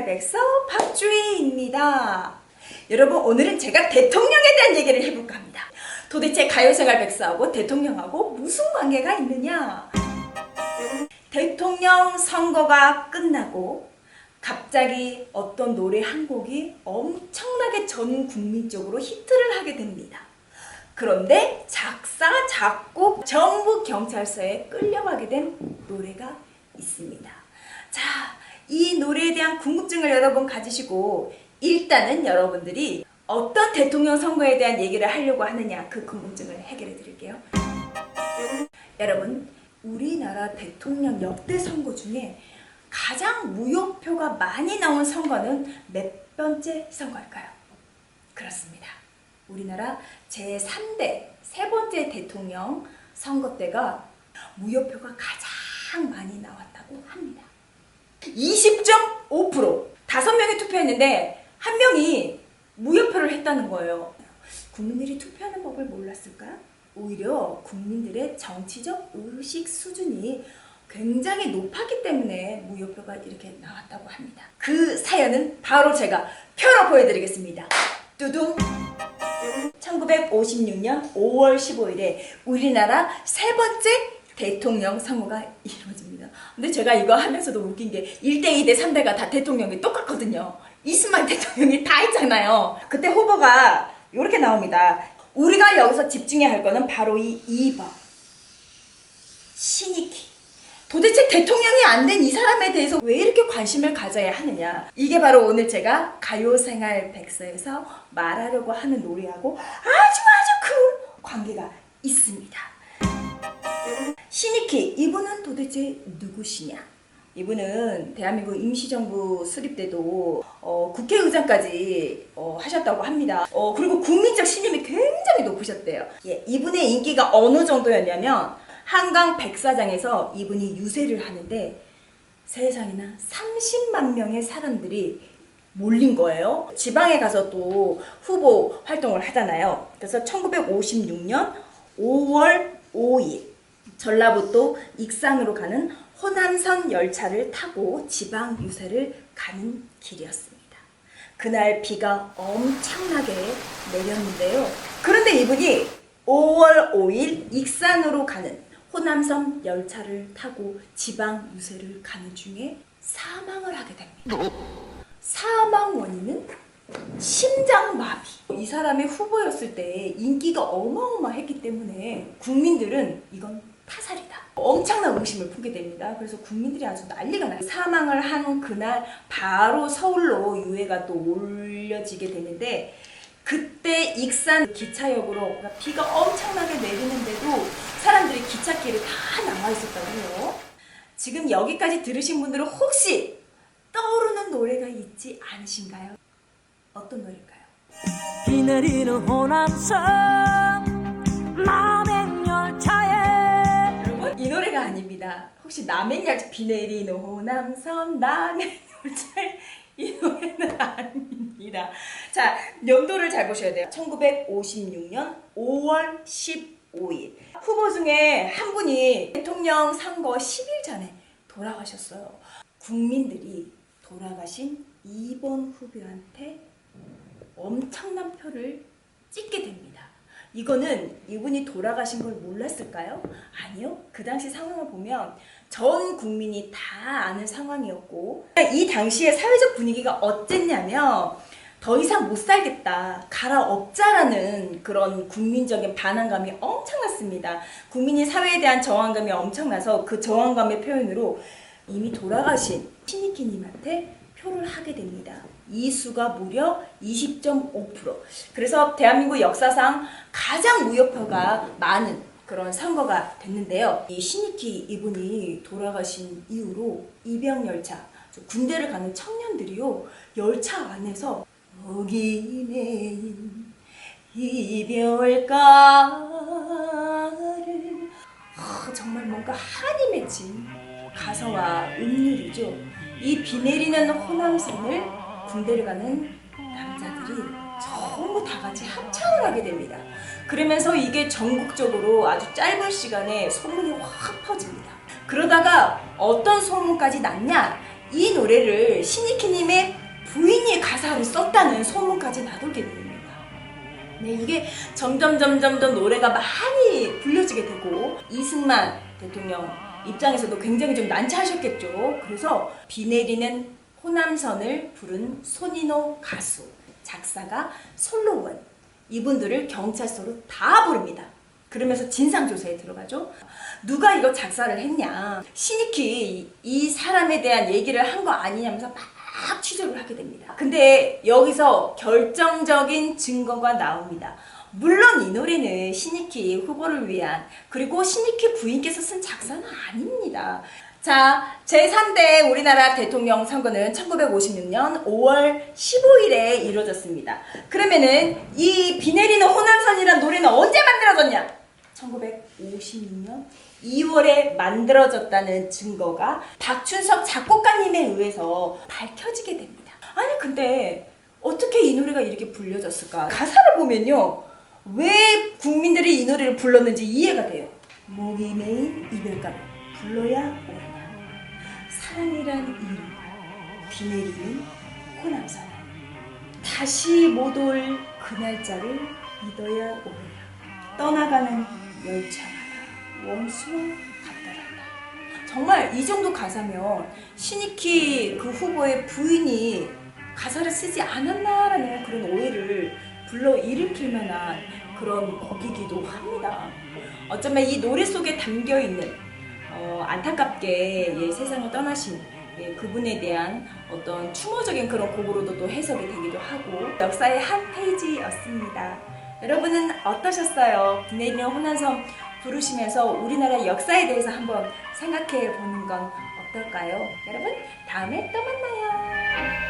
백서 박주희입니다. 여러분, 오늘은 제가 대통령에 대한 얘기를 해볼까 합니다. 도대체 가요생활 백서하고 대통령하고 무슨 관계가 있느냐? 대통령 선거가 끝나고 갑자기 어떤 노래 한 곡이 엄청나게 전 국민적으로 히트를 하게 됩니다. 그런데 작사, 작곡, 전부 경찰서에 끌려가게 된 노래가 있습니다. 자, 이 노래에 대한 궁금증을 여러분 가지시고 일단은 여러분들이 어떤 대통령 선거에 대한 얘기를 하려고 하느냐, 그 궁금증을 해결해 드릴게요. 여러분, 우리나라 대통령 역대 선거 중에 가장 무효표가 많이 나온 선거는 몇 번째 선거일까요? 그렇습니다. 우리나라 제3대 세 번째 대통령 선거 때가 무효표가 가장 많이 나왔다고 합니다. 20.5%. 5명이 투표했는데 1명이 무효표를 했다는 거예요. 국민들이 투표하는 법을 몰랐을까? 오히려 국민들의 정치적 의식 수준이 굉장히 높았기 때문에 무효표가 이렇게 나왔다고 합니다. 그 사연은 바로 제가 펴로 보여드리겠습니다. 뚜둥! 1956년 5월 15일에 우리나라 세 번째 대통령 선거가 이루어집니다. 근데 제가 이거 하면서도 웃긴 게 1대, 2대, 3대가 다 대통령이 똑같거든요. 이승만 대통령이 다 했잖아요. 그때 후보가 이렇게 나옵니다. 우리가 여기서 집중해야 할 거는 바로 이 2번 신익희. 도대체 대통령이 안 된 이 사람에 대해서 왜 이렇게 관심을 가져야 하느냐. 이게 바로 오늘 제가 가요생활 백서에서 말하려고 하는 노래하고 아주 큰 관계가 있습니다. 신익희, 이분은 도대체 누구시냐? 이분은 대한민국 임시정부 수립 때도 국회의장까지 하셨다고 합니다. 그리고 국민적 신임이 굉장히 높으셨대요. 예, 이분의 인기가 어느 정도였냐면 한강 백사장에서 이분이 유세를 하는데 세상에나 30만 명의 사람들이 몰린 거예요. 지방에 가서 또 후보 활동을 하잖아요. 그래서 1956년 5월 5일 전라북도 익산으로 가는 호남선 열차를 타고 지방 유세를 가는 길이었습니다. 그날 비가 엄청나게 내렸는데요. 그런데 이분이 5월 5일 익산으로 가는 호남선 열차를 타고 지방 유세를 가는 중에 사망을 하게 됩니다. 사망 원인은 심장마비. 이 사람이 후보였을 때 인기가 어마어마했기 때문에 국민들은 이건 타살이다, 엄청난 의심을 품게 됩니다. 그래서 국민들이 아주 난리가 나요. 사망을 한 그날 바로 서울로 유해가 또 올려지게 되는데 그때 익산 기차역으로 비가 엄청나게 내리는데도 사람들이 기찻길에 다 나와 있었다고 해요. 지금 여기까지 들으신 분들은 혹시 떠오르는 노래가 있지 않으신가요? 어떤 노래일까요? 비 내리는 호남선 남행열차에. 여러분, 이 노래가 아닙니다. 혹시 남행열차, 비 내리는 호남선 남행열차에, 이 노래는 아닙니다. 자, 연도를 잘 보셔야 돼요. 1956년 5월 15일. 후보 중에 한 분이 대통령 선거 10일 전에 돌아가셨어요. 국민들이 돌아가신 2번 후보한테 엄청난 표를 찍게 됩니다. 이거는 이분이 돌아가신 걸 몰랐을까요? 아니요. 그 당시 상황을 보면 전 국민이 다 아는 상황이었고, 이 당시의 사회적 분위기가 어땠냐면 더 이상 못 살겠다, 갈아엎자라는 그런 국민적인 반항감이 엄청났습니다. 국민이 사회에 대한 저항감이 엄청나서 그 저항감의 표현으로 이미 돌아가신 신익희님한테 표를 하게 됩니다. 이 수가 무려 20.5%. 그래서 대한민국 역사상 가장 무효표가 많은 그런 선거가 됐는데요. 이 신익희 이분이 돌아가신 이후로 입영열차, 군대를 가는 청년들이요, 열차 안에서 어기네인 이별가를, 정말 뭔가 한이 맺힌 가사와 음률이죠. 이 비 내리는 호남선을 군대를 가는 남자들이 전부 다 같이 합창을 하게 됩니다. 그러면서 이게 전국적으로 아주 짧은 시간에 소문이 확 퍼집니다. 그러다가 어떤 소문까지 났냐? 이 노래를 신익희님의 부인이 가사를 썼다는 소문까지 나돌게 됩니다. 네, 이게 점점 더 노래가 많이 불려지게 되고 이승만 대통령 입장에서도 굉장히 좀 난처하셨겠죠. 그래서 비 내리는 호남선을 부른 손인호 가수, 작사가 솔로원, 이분들을 경찰서로 다 부릅니다. 그러면서 진상조사에 들어가죠. 누가 이거 작사를 했냐, 신익희 이 사람에 대한 얘기를 한 거 아니냐면서 막 취조를 하게 됩니다. 근데 여기서 결정적인 증거가 나옵니다. 물론 이 노래는 신익희 후보를 위한, 그리고 신익희 부인께서 쓴 작사는 아닙니다. 자, 제3대 우리나라 대통령 선거는 1956년 5월 15일에 이루어졌습니다. 그러면은 이 비 내리는 호남선이라는 노래는 언제 만들어졌냐? 1956년 2월에 만들어졌다는 증거가 박춘석 작곡가님에 의해서 밝혀지게 됩니다. 아니 근데 어떻게 이 노래가 이렇게 불려졌을까? 가사를 보면요, 왜 국민들이 이 노래를 불렀는지 이해가 돼요. 목이 메인 이별가를 불러야 오르나, 사랑이란 이름 비 내리는 호남선, 다시 못 올 그 날짜를 믿어야 오르나, 떠나가는 열차마다 원수와 같더란다. 정말 이 정도 가사면 신익희 그 후보의 부인이 가사를 쓰지 않았나라는 그런 오해를 불러일으킬 만한 그런 곡이기도 합니다. 어쩌면 이 노래 속에 담겨있는 안타깝게 세상을 떠나신 그분에 대한 어떤 추모적인 그런 곡으로도 또 해석이 되기도 하고 역사의 한 페이지였습니다. 여러분은 어떠셨어요? 비 내리는 호남선 부르시면서 우리나라 역사에 대해서 한번 생각해 보는 건 어떨까요? 여러분, 다음에 또 만나요.